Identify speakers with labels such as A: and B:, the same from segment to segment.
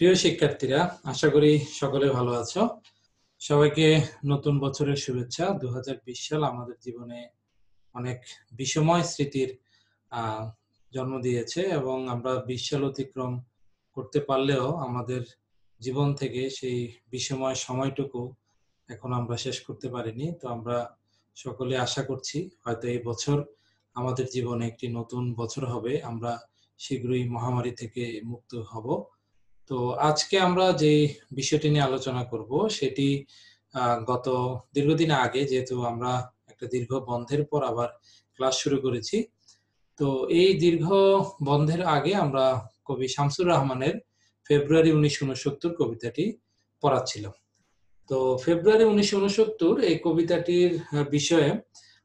A: প্রিয় শিক্ষার্থীরা, আশা করি সকলে ভালো আছো। সবাইকে নতুন বছরের শুভেচ্ছা। 2020 সাল আমাদের জীবনে অনেক বিষময় স্মৃতির জন্ম দিয়েছে এবং আমরা 20 সাল অতিক্রম করতে পারলেও আমাদের জীবন থেকে সেই বিষময় সময়টুকু এখন আমরা শেষ করতে পারিনি। তো আমরা সকলে আশা করছি হয়তো এই বছর আমাদের জীবনে একটি নতুন বছর হবে, আমরা শীঘ্রই মহামারী থেকে মুক্ত হব। তো আজকে আমরা যে বিষয়টি নিয়ে আলোচনা করব সেটি গত দীর্ঘদিন আগে, যেহেতু আমরা একটা দীর্ঘ বন্ধের পর আবার ক্লাস শুরু করেছি, তো এই দীর্ঘ বন্ধের আগে আমরা কবি শামসুর রহমানের ফেব্রুয়ারি 1969 কবিতাটি পড়াচ্ছিলাম। তো ফেব্রুয়ারি 1969 এই কবিতাটির বিষয়ে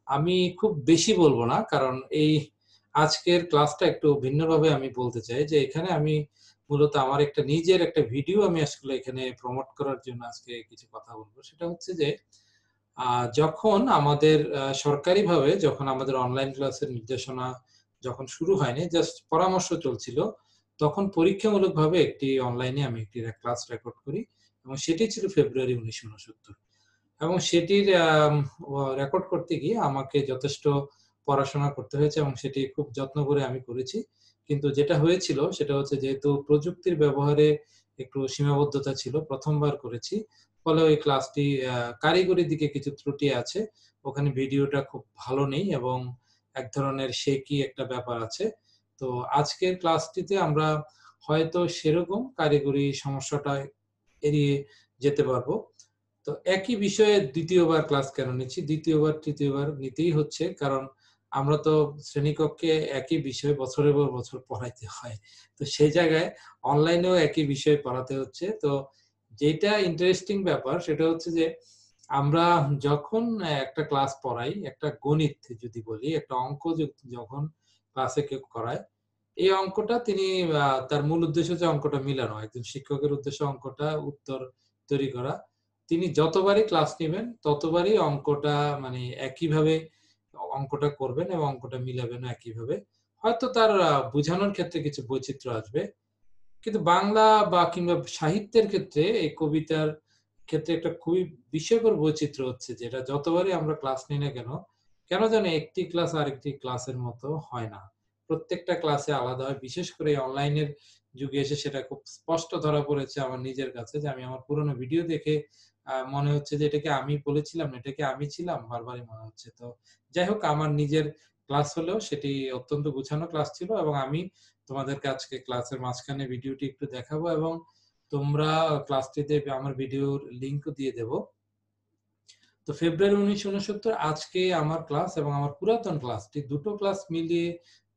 A: আমি খুব বেশি বলবো না, কারণ এই আজকের ক্লাসটা একটু ভিন্নভাবে আমি বলতে চাই যে এখানে আমি মূলত আমার একটা নিজের একটা ভিডিও আমি আসলে এখানে প্রমোট করার জন্য আজকে কিছু কথা বলবো। সেটা হচ্ছে যে যখন আমাদের সরকারিভাবে যখন আমাদের অনলাইন ক্লাসের নির্দেশনা যখন শুরু হয়নি, জাস্ট পরামর্শ চলছিল, তখন পরীক্ষামূলকভাবে একটি অনলাইনে আমি একটি ক্লাস রেকর্ড করি এবং সেটি ছিল ফেব্রুয়ারি 1969। এবং সেটির রেকর্ড করতে গিয়ে আমাকে যথেষ্ট পড়াশোনা করতে হয়েছে এবং সেটি খুব যত্ন করে আমি করেছি। কিন্তু যেটা হয়েছিল সেটা হচ্ছে, যেহেতু প্রযুক্তির ব্যবহারে একটু সীমাবদ্ধতা ছিল, প্রথমবার করেছি, ফলে ওই ক্লাসটি কারিগরি দিকে কিছু ত্রুটি আছে। ওখানে ভিডিওটা খুব ভালো নেই এবং এক ধরনের শেকি একটা ব্যাপার আছে। তো আজকের ক্লাসটিতে আমরা হয়তো সেরকম কারিগরি সমস্যাটা এড়িয়ে যেতে পারবো। তো একই বিষয়ে দ্বিতীয়বার ক্লাস কেন নিচ্ছি, দ্বিতীয়বার তৃতীয়বার নিতেই হচ্ছে, কারণ আমরা তো শ্রেণীকক্ষে একই বিষয় বছরের পর বছর পড়াইতে হয়। তো সেই জায়গায় অনলাইনেও একই বিষয় পড়াতে হচ্ছে। তো যেটা ইন্টারেস্টিং ব্যাপার সেটা হচ্ছে যে আমরা যখন একটা ক্লাস পড়াই, একটা গণিত যদি বলি, একটা অঙ্ক যখন ক্লাসে কেউ করায়, এই অঙ্কটা তিনি তার মূল উদ্দেশ্য যে অঙ্কটা মিলানো, একজন শিক্ষকের উদ্দেশ্য অঙ্কটা উত্তর তৈরি করা। তিনি যতবারই ক্লাস নিবেন ততবারই অঙ্কটা মানে একইভাবে অঙ্কটা করবেন এবং অঙ্কটা মিলাবেন একইভাবে। হয়তো তার বুঝানোর ক্ষেত্রে কিছু বৈচিত্র্য আসবে। কিন্তু বাংলা বা কিংবা সাহিত্যের ক্ষেত্রে এই কবিতার ক্ষেত্রে একটা খুবই বিস্ময়কর বৈচিত্র্য হচ্ছে, যেটা যতবারই আমরা ক্লাস নিই না কেন, কেন জানি একটি ক্লাস আরেকটি ক্লাসের মতো হয় না। প্রত্যেকটা ক্লাসে আলাদা হয়। বিশেষ করে অনলাইনের যুগে এসে সেটা খুব স্পষ্ট ধরা পড়েছে আমার নিজের কাছে, যে আমি আমার পুরোনো ভিডিও দেখে মনে হচ্ছে যে এটা কি আমি বলেছিলাম, এটা কি আমি ছিলাম, বারবারই মনে হচ্ছে। তো যাই হোক, আমার নিজের ক্লাস হলেও সেটি অত্যন্ত গুছানো ক্লাস ছিল এবং আমি তোমাদেরকে আজকে ক্লাসের মাঝখানে ভিডিওটি একটু দেখাবো এবং তোমরা ক্লাসটিতে আমার ভিডিওর লিংকও দিয়ে দেব। তো ফেব্রুয়ারি 1969 আজকে আমার ক্লাস এবং আমার পুরাতন ক্লাসটি, দুটো ক্লাস মিলিয়ে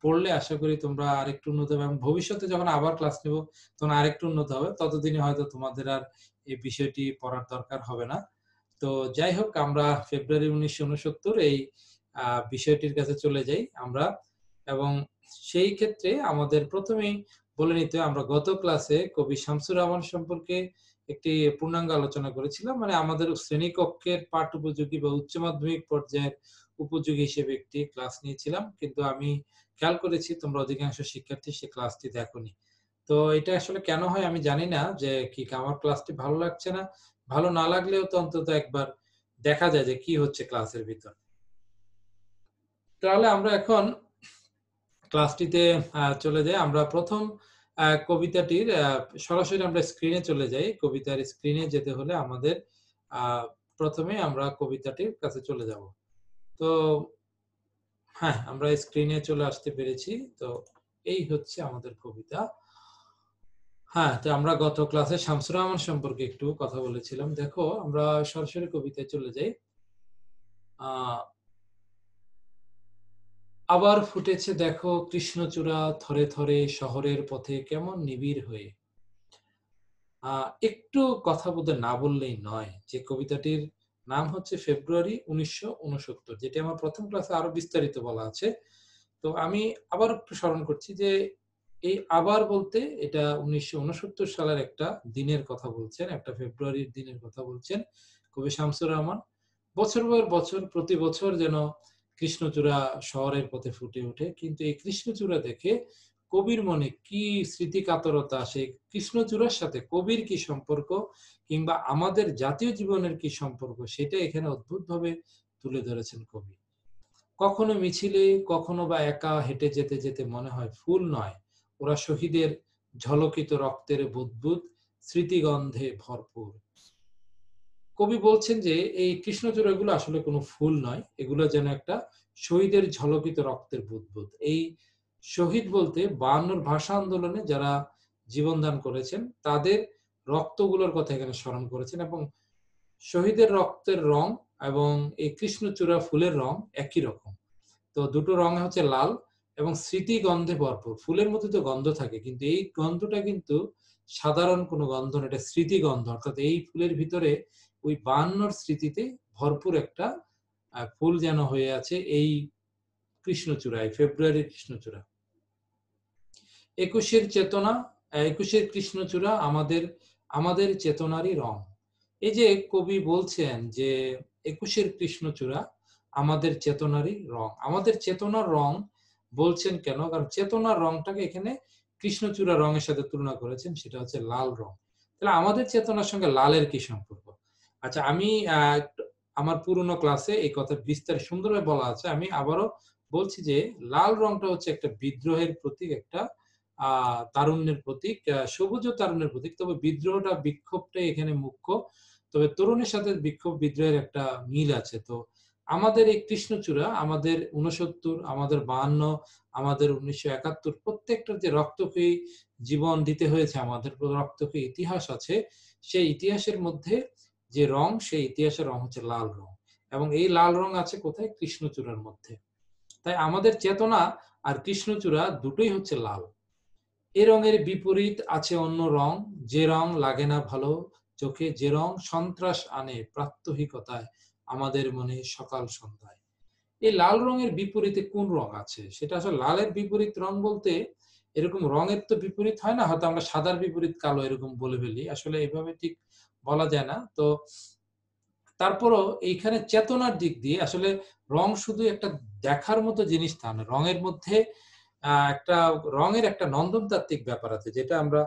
A: পড়লে আশা করি তোমরা আরেকটু উন্নত হবে এবং ভবিষ্যতে যখন আবার ক্লাস নেব তখন আরেকটু উন্নত হবে। ততদিনে হয়তো তোমাদের আর এই বিষয়টি পড়ার দরকার হবে না। তো যাই হোক, আমরা ফেব্রুয়ারি 1969 এই বিষয়টির কাছে চলে যাই আমরা। এবং সেই ক্ষেত্রে আমাদের প্রথমেই বলে নিতে, আমরা গত ক্লাসে কবি শামসুর রহমান সম্পর্কে একটি পূর্ণাঙ্গ আলোচনা করেছিলাম, মানে আমাদের শ্রেণীকক্ষের পাঠ উপযোগী বা উচ্চ মাধ্যমিক পর্যায়ের উপযোগী হিসেবে একটি ক্লাস নিয়েছিলাম। কিন্তু আমি খেয়াল করেছি তোমরা অধিকাংশ শিক্ষার্থী সে ক্লাসটি দেখোনি। তো এটা আসলে কেন হয় আমি জানি না, যে কি আমার ক্লাসটি ভালো লাগছে না। ভালো না লাগলেও তো অন্তত একবার দেখা যায় যে কি হচ্ছে ক্লাসের ভিতর। তাহলে আমরা এখন ক্লাসটিতে চলে যাই। আমরা প্রথম কবিতাটির সরাসরি আমরা স্ক্রিনে চলে যাই। কবিতার স্ক্রিনে যেতে হলে আমাদের প্রথমে আমরা কবিতাটির কাছে চলে যাব। তো হ্যাঁ, আমরা স্ক্রিনে চলে আসতে পেরেছি। তো এই হচ্ছে আমাদের কবিতা। হ্যাঁ, তো আমরা গত ক্লাসে শামসুর রহমান সম্পর্কে একটু কথা বলেছিলাম। দেখো, আমরা সরাসরি কবিতায় চলে যাই। আবার ফুটেছে দেখো কৃষ্ণচূড়া থরে থরে শহরের পথে কেমন নিবিড় হয়ে। একটু কথা বোধহয় না বললেই নয় যে কবিতাটির নাম হচ্ছে ফেব্রুয়ারি 1969, যেটি আমার প্রথম ক্লাসে আরো বিস্তারিত বলা আছে। তো আমি আবার একটু স্মরণ করছি যে এই আবার বলতে এটা 1969 সালের একটা দিনের কথা বলছেন, একটা ফেব্রুয়ারির দিনের কথা বলছেন কবি শামসুর রহমান। বছর পর বছর প্রতি বছর যেন কৃষ্ণচূড়া শহরের পথে ফুটে ওঠে, কিন্তু এই কৃষ্ণচূড়া দেখে কবির মনে কি স্মৃতিকাতরতা, সেই কৃষ্ণচূড়ার সাথে কবির কি সম্পর্ক, কিংবা আমাদের জাতীয় জীবনের কি সম্পর্ক, সেটা এখানে অদ্ভুতভাবে তুলে ধরেছেন কবি। কখনো মিছিলে, কখনো বা একা হেঁটে যেতে যেতে মনে হয় ফুল নয়, ওরা শহীদের ঝলকিত রক্তের বুদবুদ, স্মৃতিগন্ধে ভরপুর। কবি বলছেন যে এই কৃষ্ণচূড়াগুলো আসলে কোনো ফুল নয়, এগুলো যেন একটা শহীদের ঝলকিত রক্তের বুদবুদ। এই শহীদ বলতে ৫২ ভাষা আন্দোলনে যারা জীবনদান করেছেন তাদের রক্তগুলোর কথা এখানে স্মরণ করেছেন, এবং শহীদের রক্তের রং এবং এই কৃষ্ণচূড়া ফুলের রং একই রকম। তো দুটো রং হচ্ছে লাল এবং স্মৃতি গন্ধে ভরপুর। ফুলের মধ্যে তো গন্ধ থাকে, কিন্তু এই গন্ধটা কিন্তু সাধারণ কোনো গন্ধ না, এটা স্মৃতি গন্ধ। অর্থাৎ এই ফুলের ভিতরে ওই ৫২ স্মৃতিতে ভরপুর একটা ফুল যেন হয়ে আছে এই কৃষ্ণচূড়া, এই ফেব্রুয়ারির কৃষ্ণচূড়া। একুশের চেতনা, একুশের কৃষ্ণচূড়া আমাদের আমাদের চেতনারই রং। এই যে কবি বলছেন যে একুশের কৃষ্ণচূড়া আমাদের চেতনারই রং। আমাদের চেতনার রং বলছেন কেন? কারণ চেতনার রংটাকে এখানে কৃষ্ণচূড়া রঙের সাথে তুলনা করেছেন, সেটা হচ্ছে লাল রং। তাহলে আমাদের চেতনার সঙ্গে লালের কি সম্পর্ক? আচ্ছা, আমি আমার পুরনো ক্লাসে এই কথা বিস্তারিত সুন্দরভাবে বলা আছে। আমি আবারও বলছি যে লাল রংটা হচ্ছে একটা বিদ্রোহের প্রতীক, একটা তারুণ্যের প্রতীক, সবুজও তারুণ্যের প্রতীক। তবে বিদ্রোহটা, বিক্ষোভটাই এখানে মুখ্য। তবে তরুণের সাথে বিক্ষোভ বিদ্রোহের একটা মিল আছে। তো আমাদের এই কৃষ্ণচূড়া, আমাদের ৬৯, আমাদের ৫২, আমাদের ১৯৭১, প্রত্যেকটার যে রক্তক্ষয়ী জীবন দিতে হয়েছে, আমাদের রক্তক্ষয়ী ইতিহাস আছে, সেই ইতিহাসের মধ্যে যে রং, সেই ইতিহাসের রং হচ্ছে লাল রং। এবং এই লাল রং আছে কোথায়? কৃষ্ণচূড়ার মধ্যে। তাই আমাদের চেতনা আর কৃষ্ণচূড়া দুটোই হচ্ছে লাল। এ রঙের বিপরীত আছে অন্য রং, যে রং লাগে না ভালো চোখে, যে রং সন্ত্রাস আনে প্রাত্যহিকতায় আমাদের মনে সকাল সন্ধ্যায়। এই লাল রঙের বিপরীতে কোন রং আছে? সেটা আসলে লালের বিপরীত রং বলতে এরকম রঙের তো বিপরীত হয় না, হয়তো আমরা সাদার বিপরীত কালো এরকম বলে ফেলি, আসলে এভাবে ঠিক বলা যায় না। তো তারপরও এইখানে চেতনার দিক দিয়ে আসলে রং শুধু একটা দেখার মতো জিনিস তা না। রঙের মধ্যে একটা রঙের একটা নন্দনতাত্ত্বিক ব্যাপার আছে, যেটা আমরা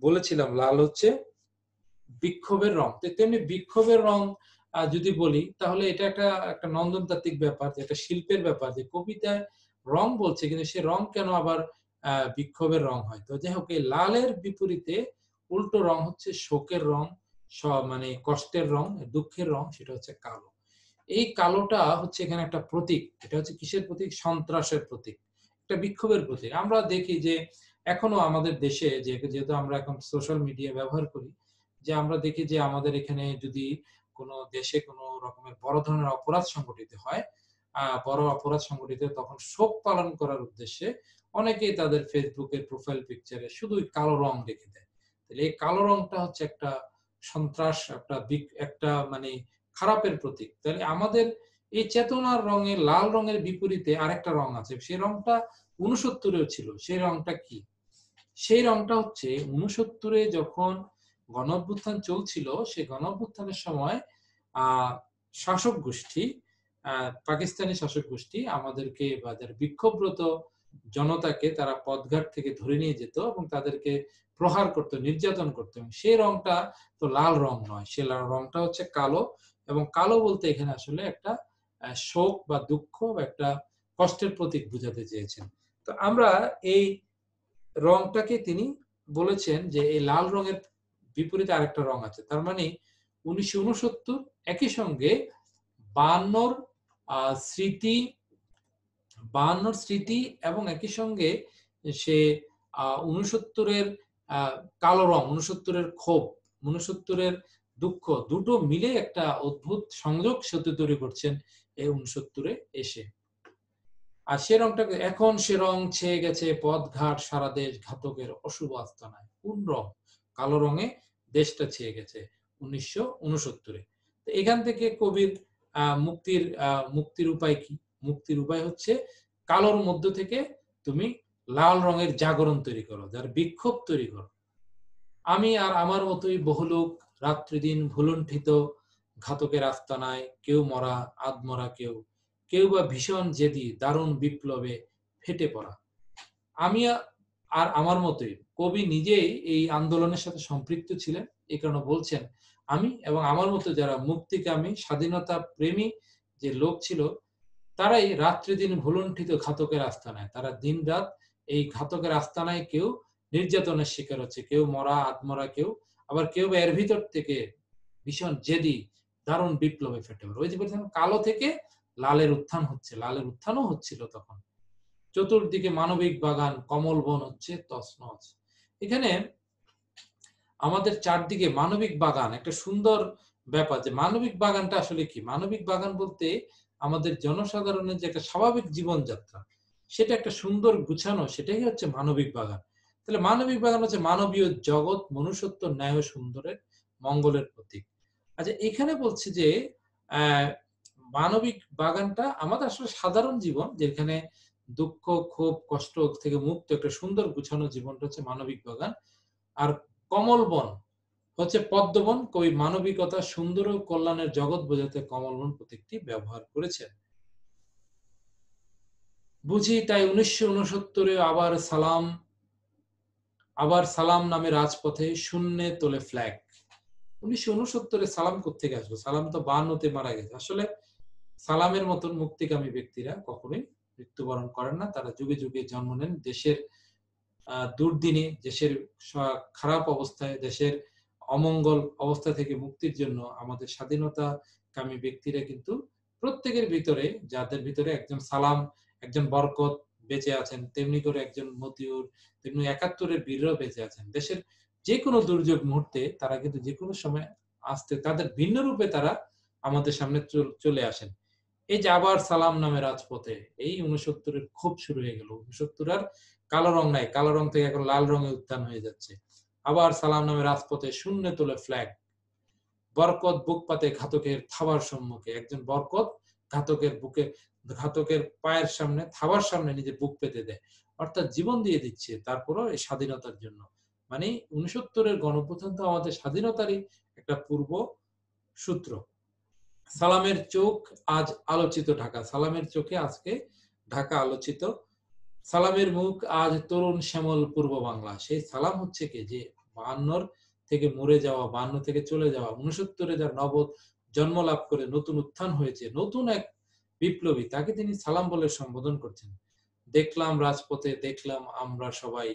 A: বলেছিলাম লাল হচ্ছে বিক্ষোভের রং। তো তেমনি বিক্ষোভের রং যদি বলি, তাহলে এটা একটা একটা নন্দনতাত্ত্বিক ব্যাপার, একটা শিল্পের ব্যাপার, যে কবিতায় রং বলছে কিন্তু সে রং কেন আবার বিক্ষোভের রং হয়? তো যাই হোক, এই লালের বিপরীতে উল্টো রং হচ্ছে শোকের রং, মানে কষ্টের রং, দুঃখের রং, সেটা হচ্ছে কালো। এই কালোটা হচ্ছে এখানে একটা প্রতীক। এটা হচ্ছে কিসের প্রতীক? সন্ত্রাসের প্রতীক, একটা বিক্ষোভের প্রতীক। আমরা দেখি যে এখনো আমাদের দেশে, যেহেতু আমরা এখন সোশ্যাল মিডিয়া ব্যবহার করি, যে আমরা দেখি যে আমাদের এখানে যদি কোনো দেশে কোনো রকমের বড় ধরনের অপরাধ সংঘটিত হয়, বড় অপরাধ সংঘটিত হয়, তখন শোক পালন করার উদ্দেশ্যে অনেকেই তাদের ফেসবুকের প্রোফাইল পিকচারে শুধুই কালো রং রেখে দেয়। তাহলে এই কালো রংটা হচ্ছে একটা সন্ত্রাস, একটা মানে খারাপের প্রতীক। তাহলে আমাদের এই চেতনার রঙে লাল রঙের বিপরীতে আরেকটা রং আছে। সেই রংটা ৬৯ এও ছিল। সেই রংটা কি? সেই রংটা হচ্ছে ৬৯ যখন গণঅভ্যুত্থান চলছিল, সেই গণঅভ্যুত্থানের সময় আ শাসক গোষ্ঠী, পাকিস্তানি শাসক গোষ্ঠী আমাদেরকে, বা যারা বিক্ষোভরত জনতাকে তারা পথঘাট থেকে ধরে নিয়ে যেত এবং তাদেরকে প্রহার করত, নির্যাতন করত। এবং সেই রংটা তো লাল রং নয়, সে রংটা হচ্ছে কালো। এবং কালো বলতে এখানে আসলে একটা শোক বা দুঃখ বা একটা কষ্টের প্রতীক বুঝাতে চেয়েছেন। তো আমরা এই রংটাকে তিনি বলেছেন যে এই লাল রঙের বিপরীতে আরেকটা রং আছে। তার মানে ১৯৬৯ একই সঙ্গে ৫২ আ স্মৃতি ৫২ স্মৃতি এবং একই সঙ্গে সে ৬৯ এর আ কালো রং, ৬৯ এর ক্ষোভ, ৬৯ এর দুঃখ, দুটো মিলে একটা অদ্ভুত সংযোগ সেতু তৈরি করছেন এই ৬৯ এ এসে। আর সে রংটাকে এখন সে রং ছেয়ে গেছে পথঘাট সারা দেশ ঘাতকের অশুভ আস্তানায়। কোন রং? কালো রঙে দেশটা ছেয়ে গেছে ১৯৬৯ এ। তো এখান থেকে কবির মুক্তির উপায় কি? মুক্তির উপায় হচ্ছে কালোর মধ্য থেকে তুমি লাল রঙের জাগরণ তৈরি করো, যার বিক্ষোভ তৈরি করো। আমি আর আমার মতোই বহু লোক রাত্রিদিন ভুলুণ্ঠিত ঘাতকের আস্তানায়, কেউ মরা, আধমরা কেউ, কেউ বা ভীষণ জেদি দারুণ বিপ্লবে ফেটে পড়া। আমি আর আমার মতোই কবি নিজেই এই আন্দোলনের সাথে সম্পৃক্ত ছিলেন। এই কারণে বলছেন, আমি এবং আমার মতো যারা মুক্তিকামী, স্বাধীনতা প্রেমী যে লোক ছিল, তারাই রাত্রি-দিন ভুলুণ্ঠিত ঘাতকের আস্তানায়। তারা দিন-রাত এই ঘাতকের আস্তানায় কেউ নির্যাতনের শিকার হচ্ছে, কেউ মরা, আধমরা কেউ, আবার কেউ বা এর ভিতর থেকে ভীষণ জেদি, দারুণ বিপ্লবে ফেটে পড়ে। ওই যে বলছিলাম কালো থেকে লালের উত্থান হচ্ছে, লালের উত্থানও হচ্ছিল তখন। চতুর্দিকে মানবিক বাগান, কমল বন হচ্ছে তছনছ। এখানে আমাদের চারদিকে মানবিক বাগান একটা সুন্দর ব্যাপার যে মানবিক বাগানটা আসলে কি? মানবিক বাগান বলতে আমাদের জনসাধারণের যে একটা স্বাভাবিক জীবনযাত্রা, সেটা একটা সুন্দর গুছানো সেটাই হচ্ছে মানবিক বাগান। তাহলে মানবিক বাগান হচ্ছে মানবীয় জগৎ, মনুষ্যত্ব, ন্যায় ও সুন্দরের মঙ্গলের প্রতীক। আচ্ছা এখানে বলছি যে অ্যা মানবিক বাগানটা আমাদের আসলে সাধারণ জীবন যেখানে দুঃখ, ক্ষোভ, কষ্ট থেকে মুক্ত একটা সুন্দর গুছানো জীবনটা হচ্ছে মানবিক বাগান। আর কমল বন হচ্ছে পদ্মবন। কবি মানবিকতা, সুন্দর ও কল্যাণের জগৎ বোঝাতে কমলবন প্রতীকটি ব্যবহার করেছেন। বুঝি তাই ১৯৬৯ এ আবার সালাম নামে রাজপথে শূন্যে তোলে ফ্ল্যাগ। ১৯৬৯ এ সালাম কোত্থেকে আসলো? সালাম তো ৫২ তে মারা গেছে। আসলে সালামের মতন মুক্তিকামী ব্যক্তিরা কখনোই মৃত্যুবরণ করেন না। তারা যুগে, যুগে জন্ম নেন দেশের দুর্দিনে, দেশের খারাপ অবস্থায়, দেশের অমঙ্গল অবস্থা থেকে মুক্তির জন্য আমাদের স্বাধীনতাকামী ব্যক্তিরা কিন্তু প্রত্যেকের ভিতরে, যাদের ভিতরে একজন সালাম, একজন বরকত বেঁচে আছেন, তেমনি করে একজন মতিউর, তেমনি ৭১ এর বীররাও বেঁচে আছেন। দেশের যেকোনো দুর্যোগ মুহূর্তে তারা কিন্তু যেকোনো সময় আসতে তাদের ভিন্ন রূপে তারা আমাদের সামনে চলে আসেন। এই যে আবার সালাম নামে রাজপথে, এই ৬৯ এর ক্ষোভ শুরু হয়ে গেল। ৬৯ আর কালো রং নাই। কালো রং থেকে এখন লাল রঙে উত্থান হয়ে যাচ্ছে। আবার সালাম নামে রাজপথে শূন্যে তোলে ফ্ল্যাগ। বরকত বুক পাতে ঘাতকের থাবার সম্মুখে। একজন বরকত ঘাতকের বুকে, ঘাতকের পায়ের সামনে, থাবার সামনে নিজের বুক পেতে দেয়। অর্থাৎ জীবন দিয়ে দিচ্ছে তারপরও এই স্বাধীনতার জন্য। মানে ৬৯ এর গণঅভ্যুত্থান তো আমাদের স্বাধীনতারই একটা পূর্ব সূত্র। সালামের চোখ আজ আলোচিত ঢাকা। সালামের চোখে আজকে ঢাকা আলোচিত। সালামের মুখ আজ তরুণ শ্যামল পূর্ব বাংলা। সেই সালাম হচ্ছে কে? যে ৫২ থেকে মরে যাওয়া, ৫২ থেকে চলে যাওয়া, ৬৯ এ যার নব জন্ম লাভ করে নতুন উত্থান হয়েছে, নতুন এক বিপ্লবী, তাকে তিনি সালাম বলে সম্বোধন করছেন। দেখলাম রাজপথে, দেখলাম আমরা সবাই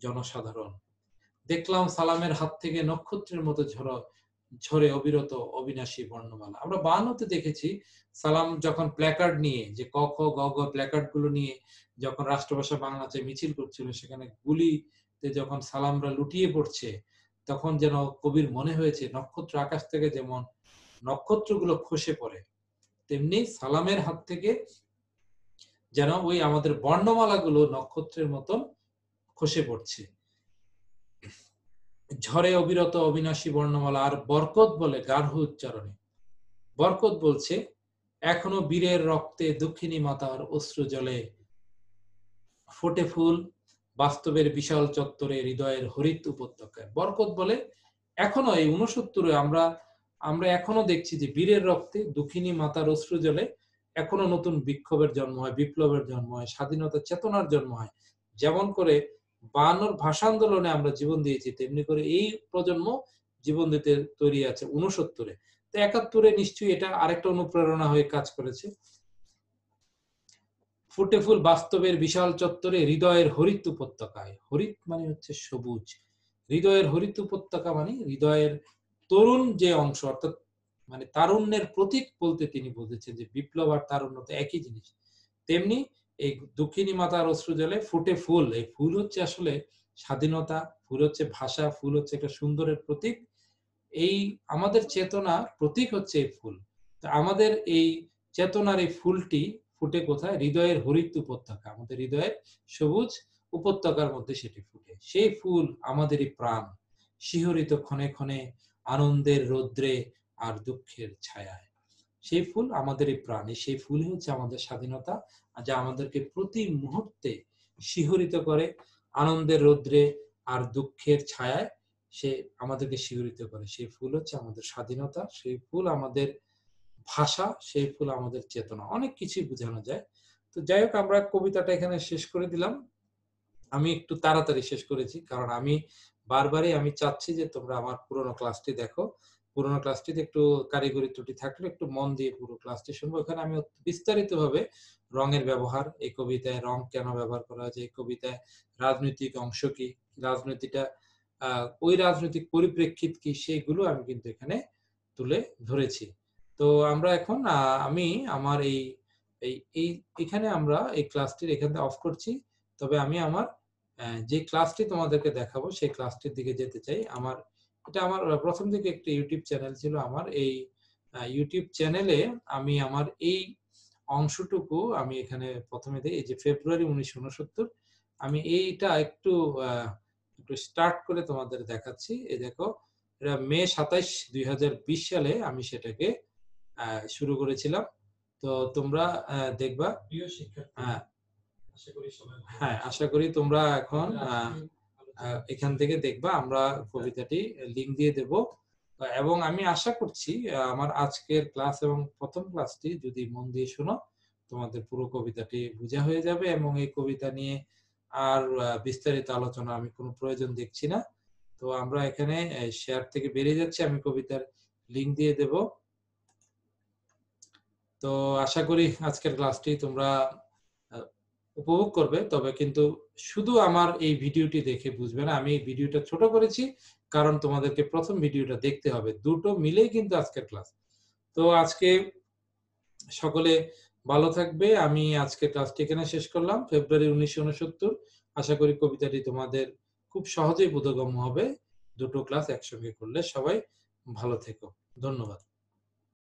A: জনসাধারণ। দেখলাম সালামের হাত থেকে নক্ষত্রের মতো ঝরে অবিরত অবিনাশী বর্ণমালা। আমরা ৫২ তে দেখেছি সালাম যখন প্ল্যাকার্ড নিয়ে যে ক, খ, গ, ঘ প্ল্যাকার্ড গুলো নিয়ে যখন রাষ্ট্রভাষা বাংলাতে মিছিল করছিল, সেখানে গুলিতে যখন সালামরা লুটিয়ে পড়ছে, তখন যেন কবির মনে হয়েছে নক্ষত্র আকাশ থেকে যেমন নক্ষত্রগুলো খসে পড়ে, তেমনি সালামের হাত থেকে যেন ওই আমাদের বর্ণমালাগুলো নক্ষত্রের মতন খসে পড়ছে। ঝড়ে অবিরত অবিনাশী বর্ণমালা। আর বরকত বলে গার্হ উচ্চারণে। বরকত বলছে, এখনো বীরের রক্তে দক্ষিণী মাতার অশ্রু জলে, ফোটে ফুল বাস্তবের বিশাল চত্বরে হৃদয়ের হরিত উপত্যকায়। বরকত বলে এখনো এই ৬৯ আমরা এখনো দেখছি যে বীরের রক্তে দক্ষিণী মাতার অশ্রু জলে এখনো নতুন বিক্ষোভের জন্ম হয়, বিপ্লবের জন্ম হয়, স্বাধীনতা চেতনার জন্ম হয়। যেমন করে ৫২ ভাষা আন্দোলনে আমরা জীবন দিয়েছি, তেমনি করে এই প্রজন্ম জীবন দিতে তৈরি আছে ৬৯ এ। তো ৭১ এ নিশ্চয়ই এটা আরেকটা অনুপ্রেরণা হয়ে কাজ করেছে। ফুটে ফুল বাস্তবের বিশাল চত্বরে হৃদয়ের হরিত উপত্যকায়। হরিত মানে হচ্ছে সবুজ। হৃদয়ের হরিত উপত্যকা মানে হৃদয়ের তরুণ যে অংশ, অর্থাৎ মানে তারুণ্যের প্রতীক বলতে তিনি বুঝেছেন যে বিপ্লব আর তারুণ্য তো একই জিনিস। তেমনি এই দক্ষিণী মাতার অশ্রু জলে ফুটে ফুল। এই ফুল হচ্ছে আসলে স্বাধীনতা, ফুল হচ্ছে ভাষা, ফুল হচ্ছে একটা সুন্দরের প্রতীক। এই আমাদের চেতনার প্রতীক হচ্ছে এই ফুল। তো আমাদের এই চেতনার এই ফুলটি ফুটে কোথায়? হৃদয়ের হরিত উপত্যকা। আমাদের হৃদয়ের সবুজ উপত্যকার মধ্যে সেটি ফুটে। সেই ফুল আমাদেরই প্রাণ। শিহরিত ক্ষণে ক্ষণে আনন্দের রৌদ্রে আর দুঃখের ছায়ায়। সেই ফুল আমাদেরই প্রাণ। সেই ফুলই হচ্ছে আমাদের স্বাধীনতা, যা আমাদেরকে প্রতি মুহূর্তে শিহরিত করে আনন্দের রৌদ্রে আর দুঃখের ছায়ায়। সে আমাদেরকে শিহরিত করে। সেই ফুল হচ্ছে আমাদের স্বাধীনতা, সেই ফুল আমাদের ভাষা, সেই ফুল আমাদের চেতনা। অনেক কিছুই বোঝানো যায়। তো যাই হোক আমরা কবিতাটা এখানে শেষ করে দিলাম। আমি একটু তাড়াতাড়ি শেষ করেছি। কারণ আমি বারবারই আমি চাচ্ছি যে তোমরা আমার পুরোনো ক্লাসটি দেখো। পুরোনো ক্লাসটিতে একটু কারিগরি ত্রুটি থাকলে একটু মন দিয়ে পুরো ক্লাসটি শুনবো। ওখানে আমি বিস্তারিতভাবে রঙের ব্যবহার, এই কবিতায় রং কেন ব্যবহার করা হয়েছে, এই কবিতায় রাজনৈতিক অংশ কি, রাজনীতিটা আ ওই রাজনৈতিক পরিপ্রেক্ষিত কি সেগুলো আমি কিন্তু এখানে তুলে ধরেছি। তো আমরা এখন আমি আমার এই এই এই এখানে আমরা এই ক্লাসটির এখান থেকে অফ করছি। তবে আমি আমার যে ক্লাসটি তোমাদেরকে দেখাবো সেই ক্লাসটির দিকে যেতে চাই। এটা আমার ১ম দিকে একটি YouTube চ্যানেল ছিল আমার। এই YouTube চ্যানেলে আমি আমার এই অংশটুকু আমি এখানে ১ম এ দেই। এই যে ফেব্রুয়ারি ১৯৬৯ আমি এইটা আ একটু স্টার্ট করে তোমাদের দেখাচ্ছি। এই দেখো, এটা মে ২৭, ২০২০ সালে আমি সেটাকে আ শুরু করেছিলাম। তো তোমরা দেখবা প্রিয় শিক্ষার্থী, আশা করি সবাই হ্যাঁ, আশা করি তোমরা এখন এখান থেকে দেখবা আমরা কবিতাটি লিংক দিয়ে দেব। এবং আমি আশা করছি আমার আজকের ক্লাস এবং ১ম ক্লাসটি যদি মন দিয়ে শোনো, তোমাদের পুরো কবিতাটি বুঝা হয়ে যাবে এবং এই কবিতা নিয়ে আর বিস্তারিত আলোচনা আমি কোনো প্রয়োজন দেখছি না। তো আমরা এখানে শেয়ার থেকে বেরিয়ে যাচ্ছি। আমি কবিতার লিংক দিয়ে দেব। তো আশা করি আজকের ক্লাসটি তোমরা আ উপভোগ করবে। তবে কিন্তু শুধু আমার এই ভিডিওটি দেখে বুঝবে না। আমি এই ভিডিওটা ছোট করেছি কারণ তোমাদেরকে ১ম ভিডিওটা দেখতে হবে। দুটো মিলেই কিন্তু আজকের ক্লাস। তো আজকে সকলে ভালো থাকবে। আমি আজকের ক্লাসটি এখানে শেষ করলাম। ফেব্রুয়ারি ১৯৬৯। আশা করি কবিতাটি তোমাদের খুব সহজেই বোধগম্য হবে। দুটো ক্লাস একসঙ্গে করলে। সবাই ভালো থেকো। ধন্যবাদ।